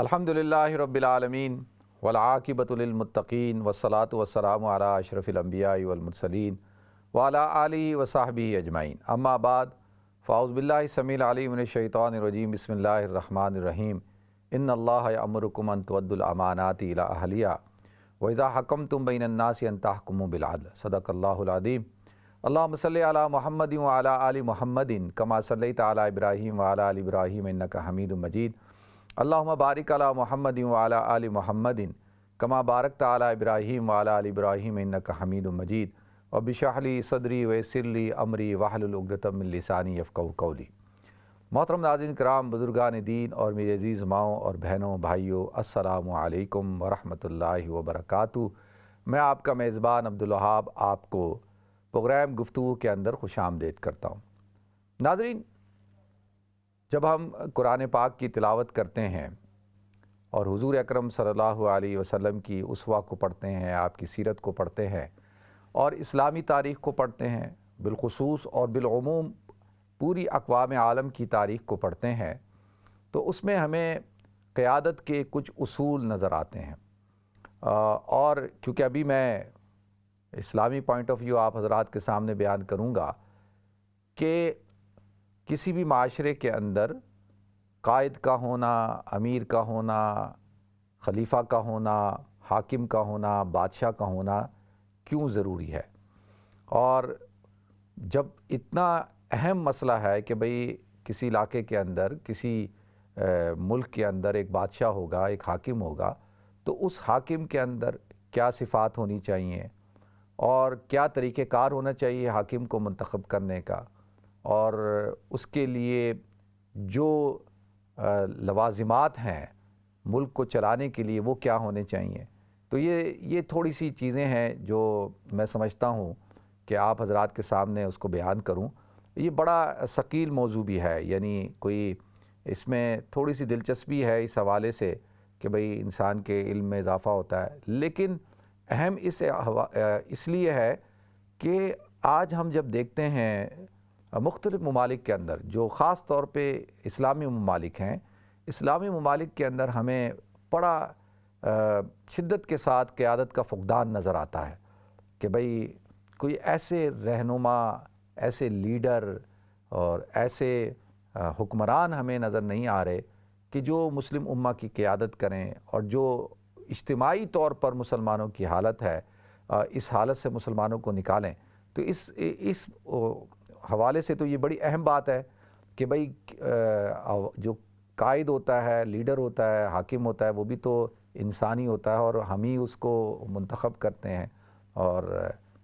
الحمدللہ رب العالمین والعاقبۃ للمتقین والصلاۃ والسلام علی اشرف الانبیاء والمرسلین وعلی آلہ وصحبہ اجمعین، اما بعد فاعوذ باللہ السمیع العلیم من الشیطان الرجیم، بسم اللہ الرحمن الرحیم۔ ان اللہ یأمرکم ان تؤدوا الامانات الی اہلیہا واذا حکمتم بین الناس ان تحکموا بالعدل، صدق اللہ العظیم۔ اللہم صلی علی محمد وعلی آل محمد کما صلیت علی ابراہیم وعلی آل ابراہیم انک حمید مجید۔ اللہم بارک علی محمد وعلی آل محمد کما بارکت علی ابراہیم وعلی آل ابراہیم انک حمید مجید۔ رب اشرح لی صدری ویسر لی امری واحلل عقدۃ من لسانی یفقہوا قولی۔ محترم ناظرین کرام، بزرگان دین اور میرے عزیز ماؤں اور بہنوں بھائیوں، السلام علیکم ورحمۃ اللہ وبرکاتہ۔ میں آپ کا میزبان عبدالوہاب آپ کو پروگرام گفتگو کے اندر خوش آمدید کرتا ہوں۔ ناظرین، جب ہم قرآن پاک کی تلاوت کرتے ہیں اور حضور اکرم صلی اللہ علیہ وسلم کی اسوہ کو پڑھتے ہیں، آپ کی سیرت کو پڑھتے ہیں اور اسلامی تاریخ کو پڑھتے ہیں، بالخصوص اور بالعموم پوری اقوام عالم کی تاریخ کو پڑھتے ہیں، تو اس میں ہمیں قیادت کے کچھ اصول نظر آتے ہیں۔ اور کیونکہ ابھی میں اسلامی پوائنٹ آف ویو آپ حضرات کے سامنے بیان کروں گا کہ کسی بھی معاشرے کے اندر قائد کا ہونا، امیر کا ہونا، خلیفہ کا ہونا، حاکم کا ہونا، بادشاہ کا ہونا کیوں ضروری ہے، اور جب اتنا اہم مسئلہ ہے کہ بھئی کسی علاقے کے اندر، کسی ملک کے اندر ایک بادشاہ ہوگا، ایک حاکم ہوگا، تو اس حاکم کے اندر کیا صفات ہونی چاہیے اور کیا طریقہ کار ہونا چاہیے حاکم کو منتخب کرنے کا، اور اس کے لیے جو لوازمات ہیں ملک کو چلانے کے لیے وہ کیا ہونے چاہیے۔ تو یہ تھوڑی سی چیزیں ہیں جو میں سمجھتا ہوں کہ آپ حضرات کے سامنے اس کو بیان کروں۔ یہ بڑا ثقیل موضوع بھی ہے، یعنی کوئی اس میں تھوڑی سی دلچسپی ہے اس حوالے سے کہ بھئی انسان کے علم میں اضافہ ہوتا ہے، لیکن اہم اس لیے ہے کہ آج ہم جب دیکھتے ہیں مختلف ممالک کے اندر، جو خاص طور پہ اسلامی ممالک ہیں، اسلامی ممالک کے اندر ہمیں بڑا شدت کے ساتھ قیادت کا فقدان نظر آتا ہے کہ بھئی کوئی ایسے رہنما، ایسے لیڈر اور ایسے حکمران ہمیں نظر نہیں آ رہے کہ جو مسلم امہ کی قیادت کریں اور جو اجتماعی طور پر مسلمانوں کی حالت ہے اس حالت سے مسلمانوں کو نکالیں۔ تو اس حوالے سے تو یہ بڑی اہم بات ہے کہ بھئی جو قائد ہوتا ہے، لیڈر ہوتا ہے، حاکم ہوتا ہے، وہ بھی تو انسانی ہوتا ہے اور ہم ہی اس کو منتخب کرتے ہیں اور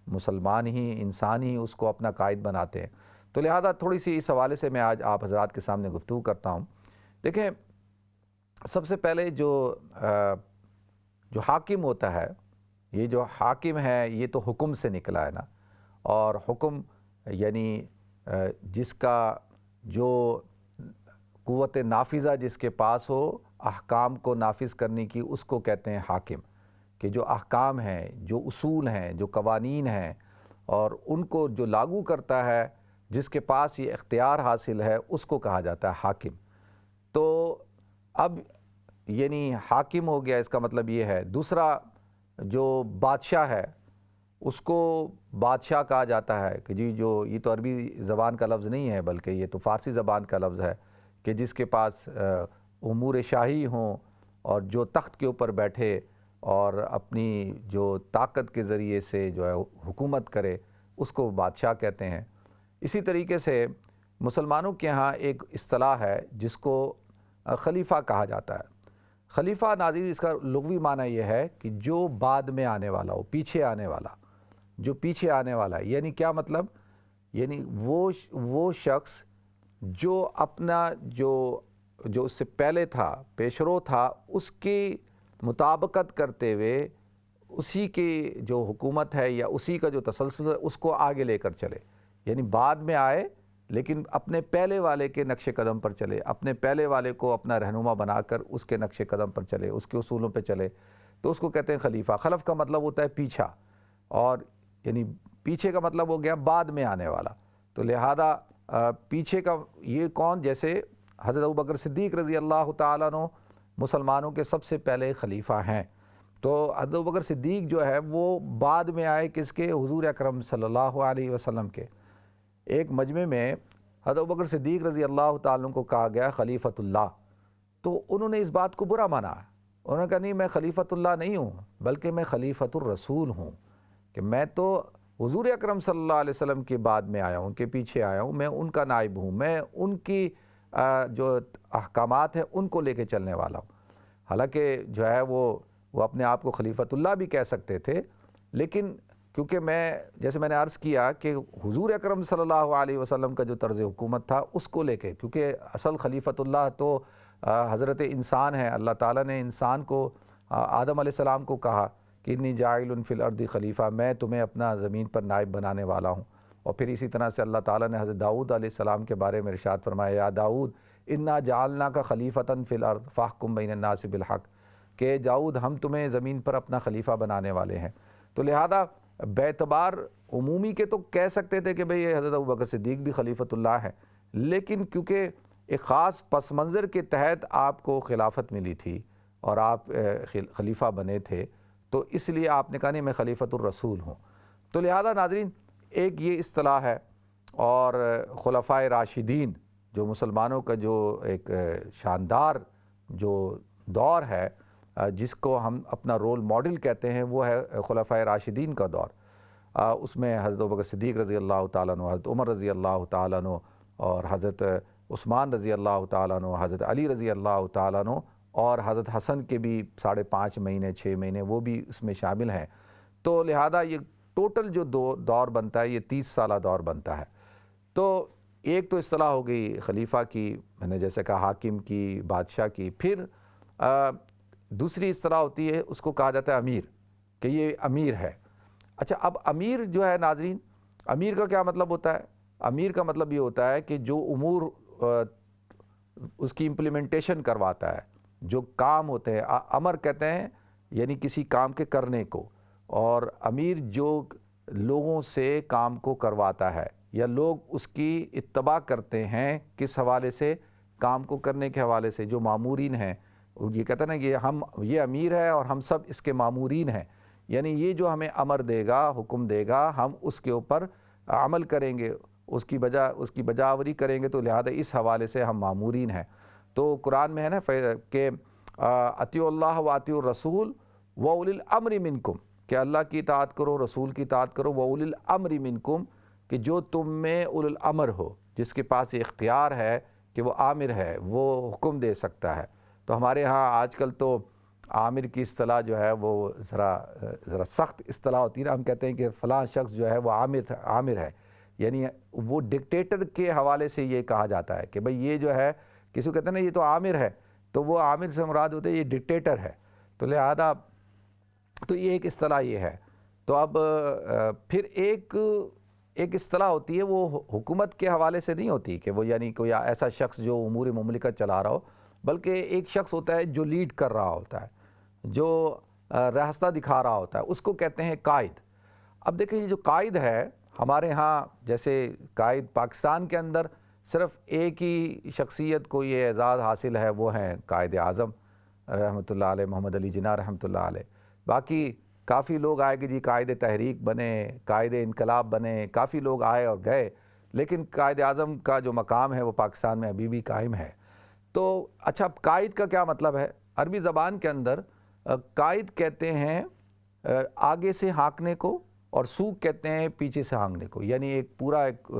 مسلمان ہی، انسان ہی اس کو اپنا قائد بناتے ہیں۔ تو لہذا تھوڑی سی اس حوالے سے میں آج آپ حضرات کے سامنے گفتگو کرتا ہوں۔ دیکھیں، سب سے پہلے جو حاکم ہوتا ہے، یہ جو حاکم ہے یہ تو حکم سے نکلا ہے نا، اور حکم یعنی جس کا جو قوت نافذہ جس کے پاس ہو احکام کو نافذ کرنے کی، اس کو کہتے ہیں حاکم، کہ جو احکام ہیں، جو اصول ہیں، جو قوانین ہیں اور ان کو جو لاگو کرتا ہے، جس کے پاس یہ اختیار حاصل ہے، اس کو کہا جاتا ہے حاکم۔ تو اب یعنی حاکم ہو گیا، اس کا مطلب یہ ہے۔ دوسرا جو بادشاہ ہے اس کو بادشاہ کہا جاتا ہے کہ جی جو یہ تو عربی زبان کا لفظ نہیں ہے بلکہ یہ تو فارسی زبان کا لفظ ہے، کہ جس کے پاس امور شاہی ہوں اور جو تخت کے اوپر بیٹھے اور اپنی جو طاقت کے ذریعے سے جو ہے حکومت کرے، اس کو بادشاہ کہتے ہیں۔ اسی طریقے سے مسلمانوں کے ہاں ایک اصطلاح ہے جس کو خلیفہ کہا جاتا ہے۔ خلیفہ ناظرین، اس کا لغوی معنی یہ ہے کہ جو بعد میں آنے والا ہو، پیچھے آنے والا، جو پیچھے آنے والا ہے۔ یعنی کیا مطلب؟ یعنی وہ شخص جو اپنا جو اس سے پہلے تھا، پیشرو تھا، اس کی مطابقت کرتے ہوئے اسی کی جو حکومت ہے یا اسی کا جو تسلسل ہے اس کو آگے لے کر چلے۔ یعنی بعد میں آئے لیکن اپنے پہلے والے کے نقش قدم پر چلے، اپنے پہلے والے کو اپنا رہنما بنا کر اس کے نقش قدم پر چلے، اس کے اصولوں پہ چلے، تو اس کو کہتے ہیں خلیفہ۔ خلف کا مطلب ہوتا ہے پیچھا، اور یعنی پیچھے کا مطلب ہو گیا بعد میں آنے والا۔ تو لہذا پیچھے کا یہ کون؟ جیسے حضرت ابوبکر صدیق رضی اللہ تعالیٰ عنہ مسلمانوں کے سب سے پہلے خلیفہ ہیں۔ تو حضرت ابوبکر صدیق جو ہے وہ بعد میں آئے کس کے؟ حضور اکرم صلی اللہ علیہ وسلم کے۔ ایک مجمع میں حضرت ابوبکر صدیق رضی اللہ تعالیٰ عنہ کو کہا گیا خلیفۃ اللہ، تو انہوں نے اس بات کو برا مانا۔ انہوں نے کہا نہیں، میں خلیفۃ اللہ نہیں ہوں بلکہ میں خلیفۃ الرسول ہوں، کہ میں تو حضور اکرم صلی اللہ علیہ وسلم کے بعد میں آیا ہوں، ان کے پیچھے آیا ہوں، میں ان کا نائب ہوں، میں ان کی جو احکامات ہیں ان کو لے کے چلنے والا ہوں۔ حالانکہ جو ہے وہ اپنے آپ کو خلیفۃ اللہ بھی کہہ سکتے تھے، لیکن کیونکہ جیسے میں نے عرض کیا کہ حضور اکرم صلی اللہ علیہ وسلم کا جو طرز حکومت تھا اس کو لے کے، کیونکہ اصل خلیفۃ اللہ تو حضرت انسان ہے۔ اللہ تعالیٰ نے انسان کو، آدم علیہ السلام کو کہا کہ انی جاعل فی الارض خلیفہ، میں تمہیں اپنا زمین پر نائب بنانے والا ہوں۔ اور پھر اسی طرح سے اللہ تعالیٰ نے حضرت داؤد علیہ السلام کے بارے میں ارشاد فرمایا یا داؤد انا جعلناک خلیفۃ فی الارض فاحکم بین الناس بالحق، کہ داؤد ہم تمہیں زمین پر اپنا خلیفہ بنانے والے ہیں۔ تو لہذا باعتبار عمومی کے تو کہہ سکتے تھے کہ بھئی حضرت ابوبکر صدیق بھی خلیفۃ اللہ ہے، لیکن کیونکہ ایک خاص پس منظر کے تحت آپ کو خلافت ملی تھی اور آپ خلیفہ بنے تھے، تو اس لیے آپ نے کہا نہیں میں خلیفۃ الرسول ہوں۔ تو لہذا ناظرین ایک یہ اصطلاح ہے، اور خلفائے راشدین جو مسلمانوں کا جو ایک شاندار جو دور ہے جس کو ہم اپنا رول ماڈل کہتے ہیں، وہ ہے خلفائے راشدین کا دور۔ اس میں حضرت ابوبکر صدیق رضی اللہ تعالیٰ عنہ، حضرت عمر رضی اللہ تعالیٰ عنہ، اور حضرت عثمان رضی اللہ تعالیٰ عنہ، حضرت علی رضی اللہ تعالیٰ عنہ، اور حضرت حسن کے بھی 5.5 مہینے 6 مہینے وہ بھی اس میں شامل ہیں۔ تو لہذا یہ ٹوٹل جو دور بنتا ہے یہ 30 سالہ دور بنتا ہے۔ تو ایک تو اصطلاح ہو گئی خلیفہ کی، میں نے جیسے کہا حاکم کی، بادشاہ کی۔ پھر دوسری اصطلاح ہوتی ہے، اس کو کہا جاتا ہے امیر، کہ یہ امیر ہے۔ اچھا، اب امیر جو ہے ناظرین، امیر کا کیا مطلب ہوتا ہے؟ امیر کا مطلب یہ ہوتا ہے کہ جو امور اس کی امپلیمنٹیشن کرواتا ہے، جو کام ہوتے ہیں، امر کہتے ہیں یعنی کسی کام کے کرنے کو، اور امیر جو لوگوں سے کام کو کرواتا ہے یا لوگ اس کی اتباع کرتے ہیں کس حوالے سے؟ کام کو کرنے کے حوالے سے۔ جو مامورین ہیں یہ کہتے ہیں نا کہ یہ امیر ہے اور ہم سب اس کے مامورین ہیں، یعنی یہ جو ہمیں امر دے گا، حکم دے گا، ہم اس کے اوپر عمل کریں گے، اس کی بجاوری کریں گے، تو لہذا اس حوالے سے ہم مامورین ہیں۔ تو قرآن میں ہے نا کہ اطیعوا اللہ و اطیعوا الرسول و اولی الامر منکم، کہ اللہ کی اطاعت کرو، رسول کی اطاعت کرو، و اولی الامر منکم، کہ جو تم میں اولی الامر ہو، جس کے پاس یہ اختیار ہے کہ وہ آمر ہے، وہ حکم دے سکتا ہے۔ تو ہمارے ہاں آج کل تو عامر کی اصطلاح جو ہے وہ ذرا سخت اصطلاح ہوتی ہے نا، ہم کہتے ہیں کہ فلاں شخص جو ہے وہ عامر ہے، یعنی وہ ڈکٹیٹر کے حوالے سے یہ کہا جاتا ہے کہ بھئی یہ جو ہے، کسی کو کہتے ہیں نا یہ تو عامر ہے، تو وہ عامر سے مراد ہوتے ہیں یہ ڈکٹیٹر ہے۔ تو لہذا تو یہ ایک اصطلاح یہ ہے۔ تو اب پھر ایک اصطلاح ہوتی ہے، وہ حکومت کے حوالے سے نہیں ہوتی کہ وہ یعنی کوئی ایسا شخص جو امور مملکت چلا رہا ہو، بلکہ ایک شخص ہوتا ہے جو لیڈ کر رہا ہوتا ہے، جو راستہ دکھا رہا ہوتا ہے، اس کو کہتے ہیں قائد۔ اب دیکھیں یہ جو قائد ہے، ہمارے ہاں جیسے قائد پاکستان کے اندر صرف ایک ہی شخصیت کو یہ اعزاز حاصل ہے، وہ ہیں قائد اعظم رحمۃ اللہ علیہ، محمد علی جناح رحمۃ اللہ علیہ۔ باقی کافی لوگ آئے کہ جی قائد تحریک بنے، قائد انقلاب بنے، کافی لوگ آئے اور گئے، لیکن قائد اعظم کا جو مقام ہے وہ پاکستان میں ابھی بھی قائم ہے۔ تو اچھا، قائد کا کیا مطلب ہے؟ عربی زبان کے اندر قائد کہتے ہیں آگے سے ہانکنے کو، اور سوق کہتے ہیں پیچھے سے ہانکنے کو، یعنی ایک پورا ایک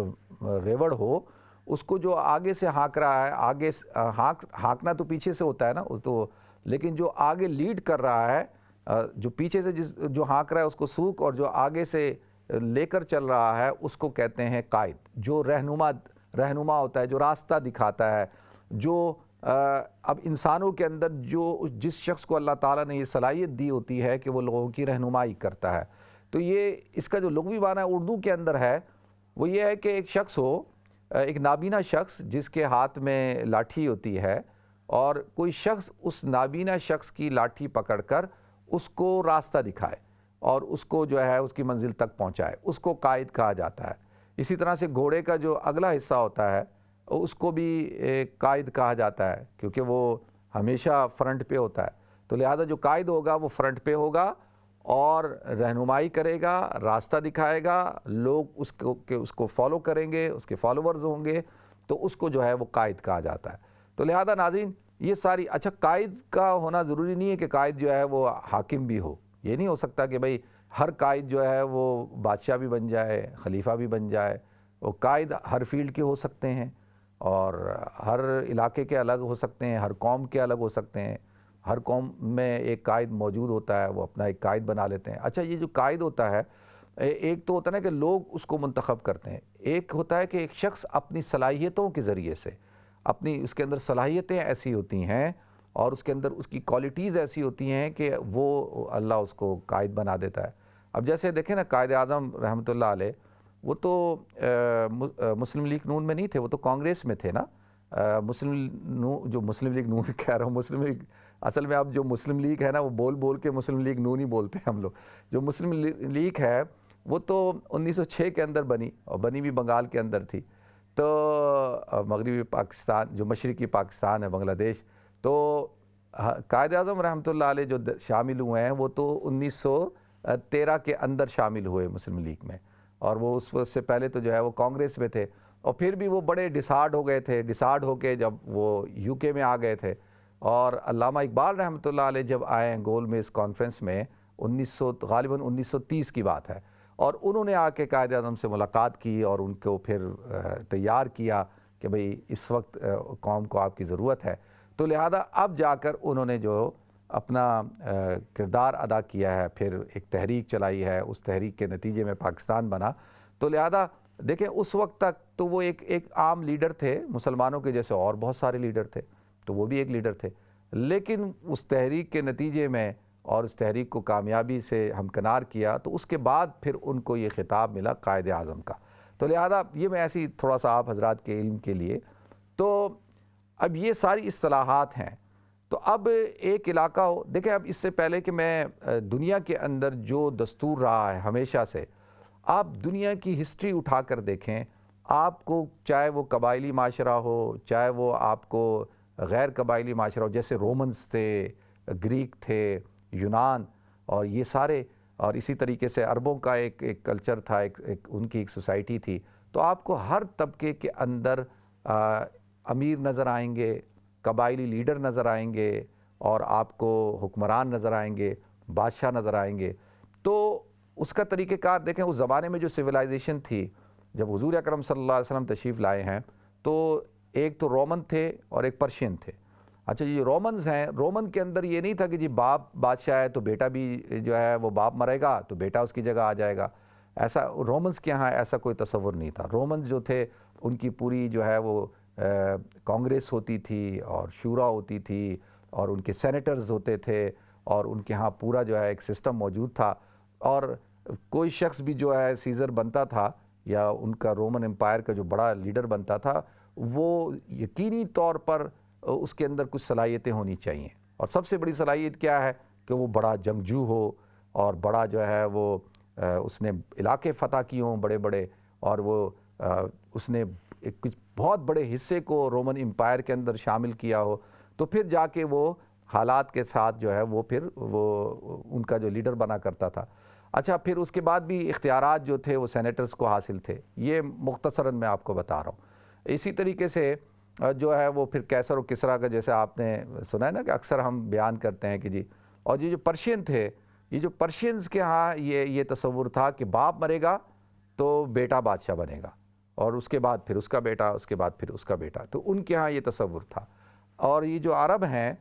ریوڑ ہو، اس کو جو آگے سے ہانک رہا ہے، آگے ہانکنا تو پیچھے سے ہوتا ہے نا، تو لیکن جو آگے لیڈ کر رہا ہے، جو پیچھے سے جو ہانک رہا ہے اس کو سوق، اور جو آگے سے لے کر چل رہا ہے اس کو کہتے ہیں قائد، جو رہنما ہوتا ہے، جو راستہ دکھاتا ہے، جو اب انسانوں کے اندر جو جس شخص کو اللہ تعالیٰ نے یہ صلاحیت دی ہوتی ہے کہ وہ لوگوں کی رہنمائی کرتا ہے۔ تو یہ اس کا جو لغوی معنی اردو کے اندر ہے وہ یہ ہے کہ ایک شخص ہو، ایک نابینا شخص جس کے ہاتھ میں لاٹھی ہوتی ہے، اور کوئی شخص اس نابینا شخص کی لاٹھی پکڑ کر اس کو راستہ دکھائے اور اس کو جو ہے اس کی منزل تک پہنچائے، اس کو قائد کہا جاتا ہے۔ اسی طرح سے گھوڑے کا جو اگلا حصہ ہوتا ہے اس کو بھی قائد کہا جاتا ہے، کیونکہ وہ ہمیشہ فرنٹ پہ ہوتا ہے. تو لہذا جو قائد ہوگا وہ فرنٹ پہ ہوگا اور رہنمائی کرے گا, راستہ دکھائے گا, لوگ اس کو فالو کریں گے, اس کے فالوورز ہوں گے, تو اس کو جو ہے وہ قائد کہا جاتا ہے. تو لہذا ناظرین یہ ساری, اچھا قائد کا ہونا ضروری نہیں ہے کہ قائد جو ہے وہ حاکم بھی ہو. یہ نہیں ہو سکتا کہ بھئی ہر قائد جو ہے وہ بادشاہ بھی بن جائے, خلیفہ بھی بن جائے. وہ قائد ہر فیلڈ کے ہو سکتے ہیں اور ہر علاقے کے الگ ہو سکتے ہیں, ہر قوم کے الگ ہو سکتے ہیں. ہر قوم میں ایک قائد موجود ہوتا ہے, وہ اپنا ایک قائد بنا لیتے ہیں. اچھا یہ جو قائد ہوتا ہے, ایک تو ہوتا ہے نا کہ لوگ اس کو منتخب کرتے ہیں, ایک ہوتا ہے کہ ایک شخص اپنی صلاحیتوں کے ذریعے سے, اس کے اندر صلاحیتیں ایسی ہوتی ہیں اور اس کے اندر اس کی کوالٹیز ایسی ہوتی ہیں کہ وہ اللہ اس کو قائد بنا دیتا ہے. اب جیسے دیکھیں نا قائد اعظم رحمۃ اللہ علیہ, وہ تو مسلم لیگ نون میں نہیں تھے, وہ تو کانگریس میں تھے نا. مسلم لیگ نون کہہ رہا ہوں, مسلم لیگ اصل میں اب جو مسلم لیگ ہے نا وہ بول کے مسلم لیگ نون ہی بولتے ہیں ہم لوگ. جو مسلم لیگ ہے وہ تو 1906 کے اندر بنی, اور بنی بھی بنگال کے اندر تھی. تو مغربی پاکستان, جو مشرقی پاکستان ہے بنگلہ دیش, تو قائد اعظم رحمۃ اللہ علیہ جو شامل ہوئے ہیں وہ تو 1913 کے اندر شامل ہوئے مسلم لیگ میں, اور وہ اس وقت سے پہلے تو جو ہے وہ کانگریس میں تھے. اور پھر بھی وہ بڑے ڈسارڈ ہو گئے تھے, ڈسارڈ ہو کے جب وہ یو کے میں آ گئے تھے. اور علامہ اقبال رحمۃ اللہ علیہ جب آئے ہیں گول میز کانفرنس میں غالباً 1930 کی بات ہے, اور انہوں نے آ کے قائد اعظم سے ملاقات کی اور ان کو پھر تیار کیا کہ بھئی اس وقت قوم کو آپ کی ضرورت ہے. تو لہذا اب جا کر انہوں نے جو اپنا کردار ادا کیا ہے, پھر ایک تحریک چلائی ہے, اس تحریک کے نتیجے میں پاکستان بنا. تو لہذا دیکھیں اس وقت تک تو وہ ایک عام لیڈر تھے, مسلمانوں کے جیسے اور بہت سارے لیڈر تھے, تو وہ بھی ایک لیڈر تھے. لیکن اس تحریک کے نتیجے میں اور اس تحریک کو کامیابی سے ہمکنار کیا, تو اس کے بعد پھر ان کو یہ خطاب ملا قائد اعظم کا. تو لہذا یہ میں ایسی تھوڑا سا آپ حضرات کے علم کے لیے, تو اب یہ ساری اصطلاحات ہیں. تو اب ایک علاقہ ہو, دیکھیں اب اس سے پہلے کہ میں دنیا کے اندر جو دستور رہا ہے ہمیشہ سے, آپ دنیا کی ہسٹری اٹھا کر دیکھیں, آپ کو چاہے وہ قبائلی معاشرہ ہو, چاہے وہ آپ کو غیر قبائلی معاشرہ ہو, جیسے رومنز تھے, گریک تھے, یونان, اور یہ سارے, اور اسی طریقے سے عربوں کا ایک کلچر تھا, ان کی ایک سوسائٹی تھی. تو آپ کو ہر طبقے کے اندر امیر نظر آئیں گے, قبائلی لیڈر نظر آئیں گے, اور آپ کو حکمران نظر آئیں گے, بادشاہ نظر آئیں گے. تو اس کا طریقہ کار دیکھیں, اس زمانے میں جو سویلائزیشن تھی, جب حضور اکرم صلی اللہ علیہ وسلم تشریف لائے ہیں, تو ایک تو رومن تھے اور ایک پرشین تھے. اچھا یہ رومنز ہیں, رومن کے اندر یہ نہیں تھا کہ جی باپ بادشاہ ہے تو بیٹا بھی جو ہے وہ باپ مرے گا تو بیٹا اس کی جگہ آ جائے گا. ایسا رومنز کے ہاں ایسا کوئی تصور نہیں تھا. رومنز جو تھے ان کی پوری جو ہے وہ کانگریس ہوتی تھی اور شورا ہوتی تھی, اور ان کے سینیٹرز ہوتے تھے, اور ان کے ہاں پورا جو ہے ایک سسٹم موجود تھا. اور کوئی شخص بھی جو ہے سیزر بنتا تھا یا ان کا رومن امپائر کا جو بڑا لیڈر بنتا تھا, وہ یقینی طور پر اس کے اندر کچھ صلاحیتیں ہونی چاہیے. اور سب سے بڑی صلاحیت کیا ہے کہ وہ بڑا جنگجو ہو, اور بڑا جو ہے وہ اس نے علاقے فتح کیے ہوں بڑے بڑے, اور وہ اس نے کچھ بہت بڑے حصے کو رومن امپائر کے اندر شامل کیا ہو, تو پھر جا کے وہ حالات کے ساتھ جو ہے وہ پھر وہ ان کا جو لیڈر بنا کرتا تھا. اچھا پھر اس کے بعد بھی اختیارات جو تھے وہ سینیٹرز کو حاصل تھے. یہ مختصراً میں آپ کو بتا رہا ہوں. اسی طریقے سے جو ہے وہ پھر کیسر و کسریٰ کا, جیسے آپ نے سنا ہے نا کہ اکثر ہم بیان کرتے ہیں کہ جی, اور یہ جو پرشین تھے, یہ جو پرشینز کے ہاں یہ تصور تھا کہ باپ مرے گا تو بیٹا بادشاہ بنے گا, اور اس کے بعد پھر اس کا بیٹا, اس کے بعد پھر اس کا بیٹا. تو ان کے ہاں یہ تصور تھا. اور یہ جو عرب ہیں,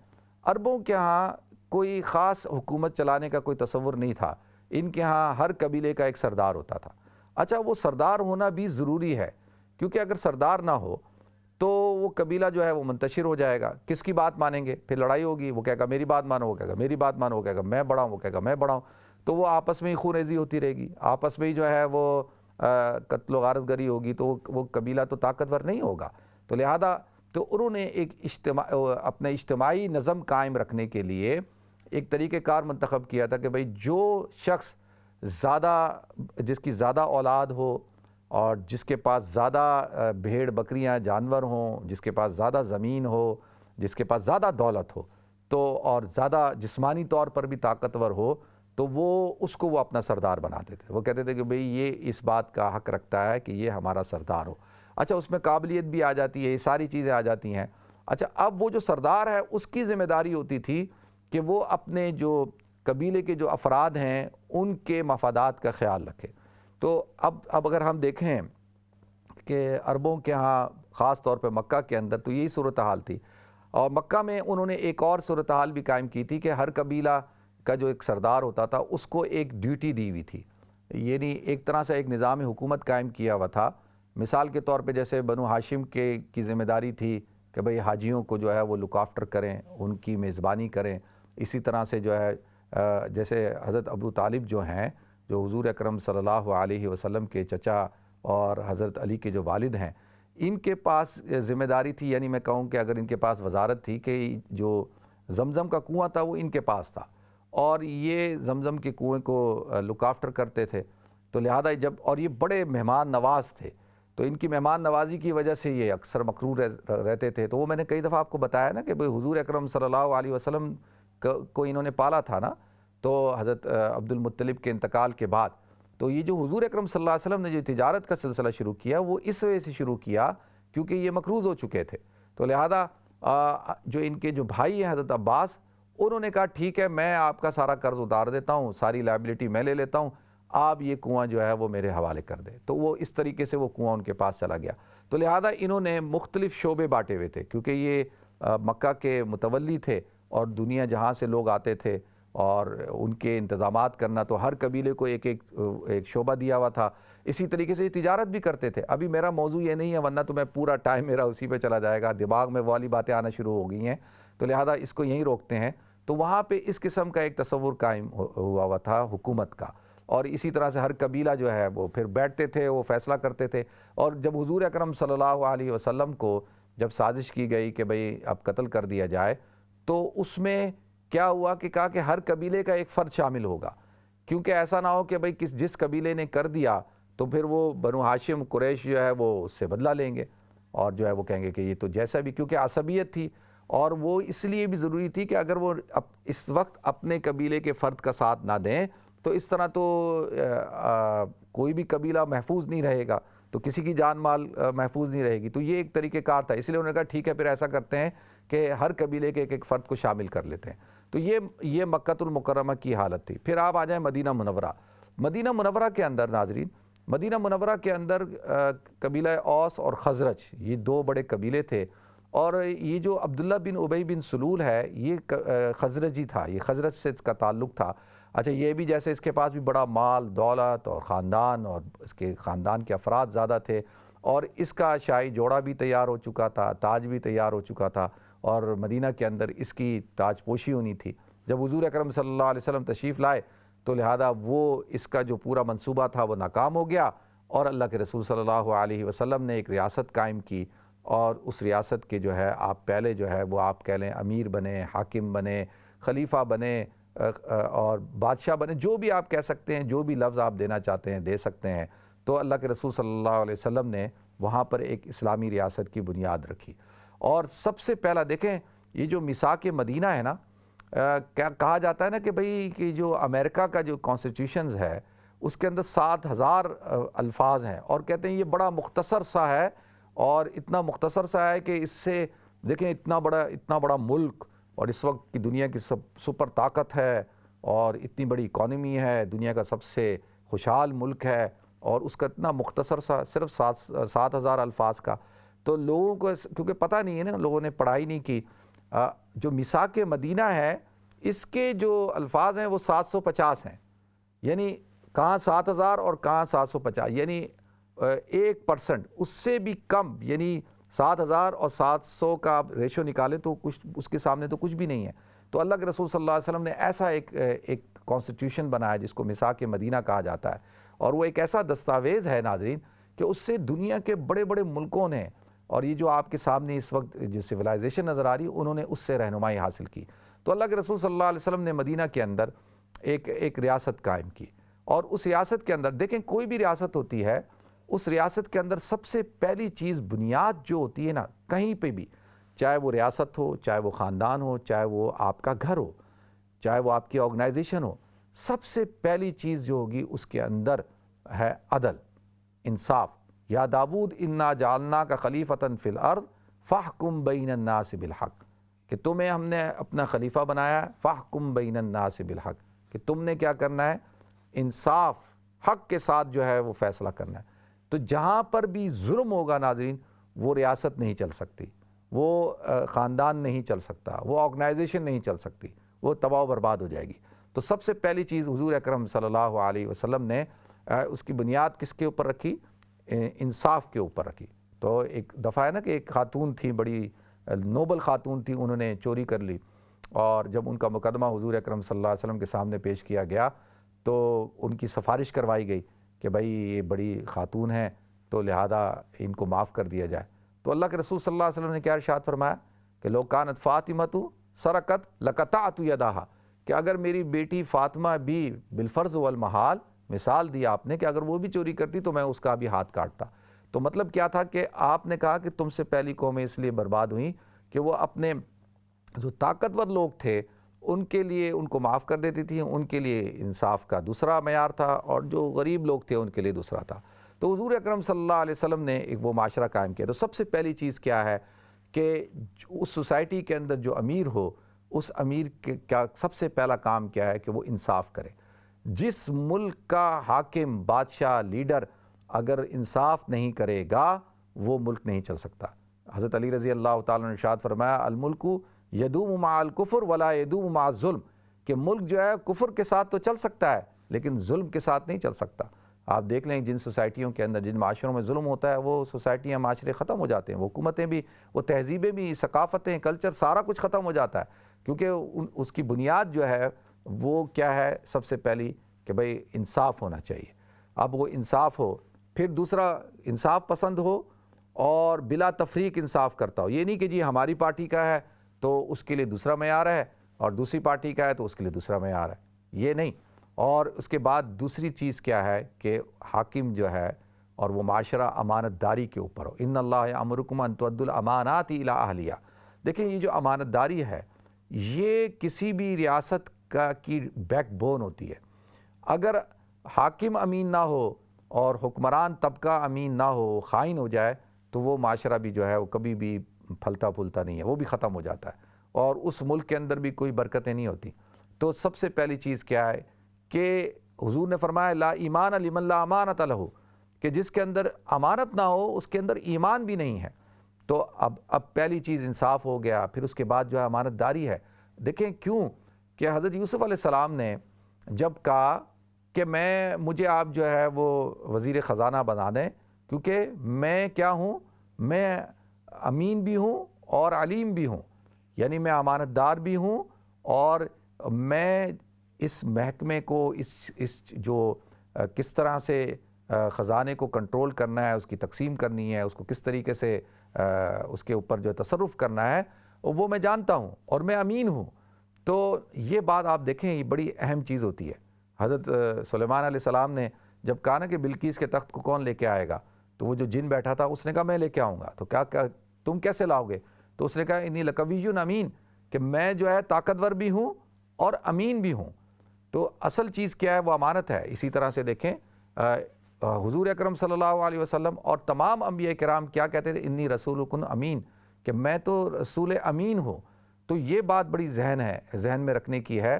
عربوں کے ہاں کوئی خاص حکومت چلانے کا کوئی تصور نہیں تھا. ان کے ہاں ہر قبیلے کا ایک سردار ہوتا تھا. اچھا وہ سردار ہونا بھی ضروری ہے, کیونکہ اگر سردار نہ ہو تو وہ قبیلہ جو ہے وہ منتشر ہو جائے گا. کس کی بات مانیں گے, پھر لڑائی ہوگی, وہ کہے گا میری بات مانو, وہ کہے گا میری بات مانو, وہ کہے گا میں بڑا ہوں, وہ کہے گا میں بڑا ہوں. تو وہ آپس میں ہی خون ریزی ہوتی رہے گی, آپس میں ہی جو ہے وہ قتل و غارت گری ہوگی, تو وہ قبیلہ تو طاقتور نہیں ہوگا. تو لہذا تو انہوں نے ایک اپنے اجتماعی نظم قائم رکھنے کے لیے ایک طریقہ کار منتخب کیا تھا کہ بھئی جو شخص جس کی زیادہ اولاد ہو, اور جس کے پاس زیادہ بھیڑ بکریاں جانور ہوں, جس کے پاس زیادہ زمین ہو, جس کے پاس زیادہ دولت ہو تو اور زیادہ جسمانی طور پر بھی طاقتور ہو تو اس کو وہ اپنا سردار بناتے تھے. وہ کہتے تھے کہ بھئی یہ اس بات کا حق رکھتا ہے کہ یہ ہمارا سردار ہو. اچھا اس میں قابلیت بھی آ جاتی ہے, یہ ساری چیزیں آ جاتی ہیں. اچھا اب وہ جو سردار ہے اس کی ذمہ داری ہوتی تھی کہ وہ اپنے جو قبیلے کے جو افراد ہیں ان کے مفادات کا خیال رکھے. تو اب اگر ہم دیکھیں کہ عربوں کے ہاں خاص طور پہ مکہ کے اندر تو یہی صورتحال تھی, اور مکہ میں انہوں نے ایک اور صورتحال بھی قائم کی تھی کہ ہر قبیلہ کا جو ایک سردار ہوتا تھا اس کو ایک ڈیوٹی دی ہوئی تھی, یعنی ایک طرح سے ایک نظام حکومت قائم کیا ہوا تھا. مثال کے طور پہ جیسے بنو ہاشم کی ذمہ داری تھی کہ بھئی حاجیوں کو جو ہے وہ لک آفٹر کریں, ان کی میزبانی کریں. اسی طرح سے جو ہے جیسے حضرت ابو طالب جو ہیں, جو حضور اکرم صلی اللہ علیہ وسلم کے چچا اور حضرت علی کے جو والد ہیں, ان کے پاس ذمہ داری تھی, یعنی میں کہوں کہ اگر ان کے پاس وزارت تھی کہ جو زمزم کا کنواں تھا وہ ان کے پاس تھا اور یہ زمزم کے کنویں کو لک آفٹر کرتے تھے. تو لہذا اور یہ بڑے مہمان نواز تھے, تو ان کی مہمان نوازی کی وجہ سے یہ اکثر مقرور رہتے تھے. تو وہ میں نے کئی دفعہ آپ کو بتایا نا کہ بھئی حضور اکرم صلی اللہ علیہ وسلم کو انہوں نے پالا تھا نا, تو حضرت عبد المطلب کے انتقال کے بعد. تو یہ جو حضور اکرم صلی اللہ علیہ وسلم نے جو تجارت کا سلسلہ شروع کیا وہ اس وجہ سے شروع کیا کیونکہ یہ مقروض ہو چکے تھے. تو لہذا جو ان کے جو بھائی ہیں حضرت عباس, انہوں نے کہا ٹھیک ہے میں آپ کا سارا قرض اتار دیتا ہوں, ساری لائبلٹی میں لے لیتا ہوں, آپ یہ کنواں جو ہے وہ میرے حوالے کر دیں. تو وہ اس طریقے سے وہ کنواں ان کے پاس چلا گیا. تو لہذا انہوں نے مختلف شعبے بانٹے ہوئے تھے کیونکہ یہ مکہ کے متولی تھے اور دنیا جہاں سے لوگ آتے تھے اور ان کے انتظامات کرنا, تو ہر قبیلے کو ایک شعبہ دیا ہوا تھا. اسی طریقے سے یہ تجارت بھی کرتے تھے. ابھی میرا موضوع یہ نہیں ہے ورنہ تو میں پورا ٹائم میرا اسی پہ چلا جائے گا, دماغ میں وہ والی باتیں آنا شروع ہو گئی ہیں, تو لہذا اس کو یہیں روکتے ہیں. تو وہاں پہ اس قسم کا ایک تصور قائم ہوا ہوا تھا حکومت کا, اور اسی طرح سے ہر قبیلہ جو ہے وہ پھر بیٹھتے تھے, وہ فیصلہ کرتے تھے. اور جب حضور اکرم صلی اللہ علیہ وسلم کو جب سازش کی گئی کہ بھئی اب قتل کر دیا جائے, تو اس میں کیا ہوا کہ کہا کہ ہر قبیلے کا ایک فرد شامل ہوگا, کیونکہ ایسا نہ ہو کہ بھئی جس قبیلے نے کر دیا تو پھر وہ بنو ہاشم قریش جو ہے وہ اس سے بدلہ لیں گے اور جو ہے وہ کہیں گے کہ یہ تو جیسا بھی, کیونکہ عصبیت تھی. اور وہ اس لیے بھی ضروری تھی کہ اگر وہ اس وقت اپنے قبیلے کے فرد کا ساتھ نہ دیں تو اس طرح تو کوئی بھی قبیلہ محفوظ نہیں رہے گا, تو کسی کی جان مال محفوظ نہیں رہے گی. تو یہ ایک طریقہ کار تھا, اس لیے انہوں نے کہا ٹھیک ہے پھر ایسا کرتے ہیں کہ ہر قبیلے کے ایک فرد کو شامل کر لیتے ہیں. تو یہ مکۃ المکرمہ کی حالت تھی. پھر آپ آ جائیں مدینہ منورہ. مدینہ منورہ کے اندر ناظرین, مدینہ منورہ کے اندر قبیلہ اوس اور خزرج یہ دو بڑے قبیلے تھے, اور یہ جو عبداللہ بن ابی بن سلول ہے یہ خزرجی تھا, یہ خزرج سے اس کا تعلق تھا. اچھا یہ بھی جیسے اس کے پاس بھی بڑا مال دولت اور خاندان اور اس کے خاندان کے افراد زیادہ تھے, اور اس کا شاہی جوڑا بھی تیار ہو چکا تھا, تاج بھی تیار ہو چکا تھا, اور مدینہ کے اندر اس کی تاج پوشی ہونی تھی. جب حضور اکرم صلی اللہ علیہ وسلم تشریف لائے تو لہذا وہ اس کا جو پورا منصوبہ تھا وہ ناکام ہو گیا, اور اللہ کے رسول صلی اللہ علیہ وسلم نے ایک ریاست قائم کی, اور اس ریاست کے جو ہے آپ پہلے جو ہے وہ آپ کہہ لیں امیر بنے, حاکم بنے, خلیفہ بنے اور بادشاہ بنے, جو بھی آپ کہہ سکتے ہیں, جو بھی لفظ آپ دینا چاہتے ہیں دے سکتے ہیں. تو اللہ کے رسول صلی اللہ علیہ وسلم نے وہاں پر ایک اسلامی ریاست کی بنیاد رکھی. اور سب سے پہلا دیکھیں یہ جو میثاق مدینہ ہے نا, کہا جاتا ہے نا کہ بھئی کہ جو امریکہ کا جو کانسٹیٹیوشنز ہے اس کے اندر 7,000 الفاظ ہیں, اور کہتے ہیں یہ بڑا مختصر سا ہے, اور اتنا مختصر سا ہے کہ اس سے دیکھیں اتنا بڑا ملک, اور اس وقت کی دنیا کی سپر طاقت ہے, اور اتنی بڑی اکانومی ہے, دنیا کا سب سے خوشحال ملک ہے, اور اس کا اتنا مختصر سا صرف 7,000 الفاظ کا. تو لوگوں کو کیونکہ پتہ نہیں ہے نا, لوگوں نے پڑھائی نہیں کی, جو میثاق مدینہ ہے اس کے جو الفاظ ہیں وہ 750 ہیں, یعنی کہاں 7,000 اور کہاں 750, یعنی 1% اس سے بھی کم, یعنی 7,000 اور 700 کا آپ ریشو نکالیں تو کچھ اس کے سامنے تو کچھ بھی نہیں ہے. تو اللہ کے رسول صلی اللہ علیہ وسلم نے ایسا ایک کانسٹیٹیوشن بنایا جس کو میثاق مدینہ کہا جاتا ہے, اور وہ ایک ایسا دستاویز ہے ناظرین کہ اس سے دنیا کے بڑے بڑے ملکوں نے, اور یہ جو آپ کے سامنے اس وقت جو سویلائزیشن نظر آ رہی ہے انہوں نے اس سے رہنمائی حاصل کی. تو اللہ کے رسول صلی اللہ علیہ وسلم نے مدینہ کے اندر ایک ریاست قائم کی, اور اس ریاست کے اندر دیکھیں کوئی بھی ریاست ہوتی ہے اس ریاست کے اندر سب سے پہلی چیز بنیاد جو ہوتی ہے نا, کہیں پہ بھی چاہے وہ ریاست ہو، چاہے وہ خاندان ہو، چاہے وہ آپ کا گھر ہو، چاہے وہ آپ کی آرگنائزیشن ہو، سب سے پہلی چیز جو ہوگی اس کے اندر ہے عدل، انصاف۔ یا داود انا جعلناک خلیفۃ فی الارض فاحکم بین الناس بالحق، کہ تمہیں ہم نے اپنا خلیفہ بنایا ہے، فاحکم بین الناس بالحق، کہ تم نے کیا کرنا ہے، انصاف، حق کے ساتھ جو ہے وہ فیصلہ کرنا ہے۔ تو جہاں پر بھی ظلم ہوگا ناظرین، وہ ریاست نہیں چل سکتی، وہ خاندان نہیں چل سکتا، وہ آرگنائزیشن نہیں چل سکتی، وہ تباہ و برباد ہو جائے گی۔ تو سب سے پہلی چیز حضور اکرم صلی اللہ علیہ وسلم نے اس کی بنیاد کس کے اوپر رکھی؟ انصاف کے اوپر رکھی۔ تو ایک دفعہ ہے نا کہ ایک خاتون تھی، بڑی نوبل خاتون تھی، انہوں نے چوری کر لی، اور جب ان کا مقدمہ حضور اکرم صلی اللہ علیہ وسلم کے سامنے پیش کیا گیا تو ان کی سفارش کروائی گئی کہ بھائی یہ بڑی خاتون ہیں تو لہذا ان کو معاف کر دیا جائے۔ تو اللہ کے رسول صلی اللہ علیہ وسلم نے کیا ارشاد فرمایا کہ لو کانت فاطمۃ سرقت لقطعت یدہا، کہ اگر میری بیٹی فاطمہ بھی بالفرض والمحال، مثال دی آپ نے کہ اگر وہ بھی چوری کرتی تو میں اس کا بھی ہاتھ کاٹتا۔ تو مطلب کیا تھا کہ آپ نے کہا کہ تم سے پہلی قومیں اس لیے برباد ہوئیں کہ وہ اپنے جو طاقتور لوگ تھے ان کے لیے ان کو معاف کر دیتی تھیں، ان کے لیے انصاف کا دوسرا معیار تھا، اور جو غریب لوگ تھے ان کے لیے دوسرا تھا۔ تو حضور اکرم صلی اللہ علیہ وسلم نے ایک وہ معاشرہ قائم کیا۔ تو سب سے پہلی چیز کیا ہے کہ اس سوسائٹی کے اندر جو امیر ہو، اس امیر کا سب سے پہلا کام کیا ہے کہ وہ انصاف کرے۔ جس ملک کا حاکم، بادشاہ، لیڈر اگر انصاف نہیں کرے گا وہ ملک نہیں چل سکتا۔ حضرت علی رضی اللہ تعالیٰ نے ارشاد فرمایا الملک یدوم مع الکفر ولا یدوم مع الظلم، کہ ملک جو ہے کفر کے ساتھ تو چل سکتا ہے لیکن ظلم کے ساتھ نہیں چل سکتا۔ آپ دیکھ لیں جن سوسائٹیوں کے اندر، جن معاشروں میں ظلم ہوتا ہے وہ سوسائٹیاں، معاشرے ختم ہو جاتے ہیں، وہ حکومتیں بھی، وہ تہذیبیں بھی، ثقافتیں، کلچر، سارا کچھ ختم ہو جاتا ہے، کیونکہ اس کی بنیاد جو ہے وہ کیا ہے؟ سب سے پہلی کہ بھئی انصاف ہونا چاہیے۔ اب وہ انصاف ہو، پھر دوسرا انصاف پسند ہو اور بلا تفریق انصاف کرتا ہو۔ یہ نہیں کہ جی ہماری پارٹی کا ہے تو اس کے لیے دوسرا معیار ہے اور دوسری پارٹی کا ہے تو اس کے لیے دوسرا معیار ہے، یہ نہیں۔ اور اس کے بعد دوسری چیز کیا ہے کہ حاکم جو ہے اور وہ معاشرہ امانت داری کے اوپر ہو۔ ان اللہ یامرکم ان تؤدوا الامانات الی اہلیہا۔ دیکھیں یہ جو امانت داری ہے یہ کسی بھی ریاست کی بیک بون ہوتی ہے۔ اگر حاکم امین نہ ہو اور حکمران طبقہ امین نہ ہو، خائن ہو جائے، تو وہ معاشرہ بھی جو ہے وہ کبھی بھی پھلتا پھولتا نہیں ہے، وہ بھی ختم ہو جاتا ہے اور اس ملک کے اندر بھی کوئی برکتیں نہیں ہوتی۔ تو سب سے پہلی چیز کیا ہے کہ حضور نے فرمایا لا ایمان لمن لا امانۃ لہ، کہ جس کے اندر امانت نہ ہو اس کے اندر ایمان بھی نہیں ہے۔ تو اب پہلی چیز انصاف ہو گیا، پھر اس کے بعد جو ہے امانت داری ہے۔ دیکھیں کیوں کہ حضرت یوسف علیہ السلام نے جب کہا کہ مجھے آپ جو ہے وہ وزیر خزانہ بنا دیں، کیونکہ میں کیا ہوں، میں امین بھی ہوں اور علیم بھی ہوں، یعنی میں امانت دار بھی ہوں اور میں اس محکمے کو اس جو کس طرح سے خزانے کو کنٹرول کرنا ہے، اس کی تقسیم کرنی ہے، اس کو کس طریقے سے اس کے اوپر جو تصرف کرنا ہے وہ میں جانتا ہوں اور میں امین ہوں۔ تو یہ بات آپ دیکھیں یہ بڑی اہم چیز ہوتی ہے۔ حضرت سلیمان علیہ السلام نے جب کہا نا کہ بلقیس کے تخت کو کون لے کے آئے گا، تو وہ جو جن بیٹھا تھا اس نے کہا میں لے کے آؤں گا۔ تو کیا تم کیسے لاؤ گے؟ تو اس نے کہا انی لقوی امین، کہ میں جو ہے طاقتور بھی ہوں اور امین بھی ہوں۔ تو اصل چیز کیا ہے؟ وہ امانت ہے۔ اسی طرح سے دیکھیں حضور اکرم صلی اللہ علیہ وسلم اور تمام انبیاء کرام کیا کہتے تھے؟ انی رسولکم امین، کہ میں تو رسول امین ہوں۔ تو یہ بات بڑی ذہن میں رکھنے کی ہے۔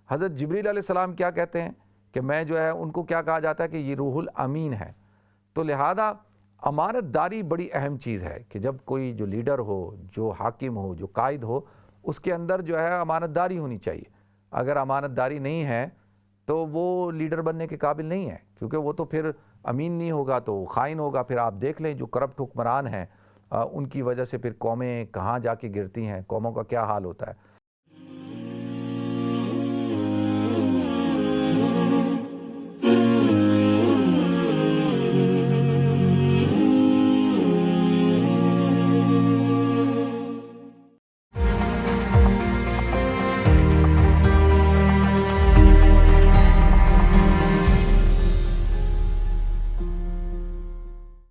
حضرت جبریل علیہ السلام کیا کہتے ہیں کہ میں جو ہے ان کو کیا کہا جاتا ہے کہ یہ روح الامین ہے۔ تو لہذا امانت داری بڑی اہم چیز ہے کہ جب کوئی جو لیڈر ہو، جو حاکم ہو، جو قائد ہو، اس کے اندر جو ہے امانت داری ہونی چاہیے۔ اگر امانت داری نہیں ہے تو وہ لیڈر بننے کے قابل نہیں ہے، کیونکہ وہ تو پھر امین نہیں ہوگا تو وہ خائن ہوگا۔ پھر آپ دیکھ لیں جو کرپٹ حکمران ہیں ان کی وجہ سے پھر قومیں کہاں جا کے گرتی ہیں، قوموں کا کیا حال ہوتا ہے۔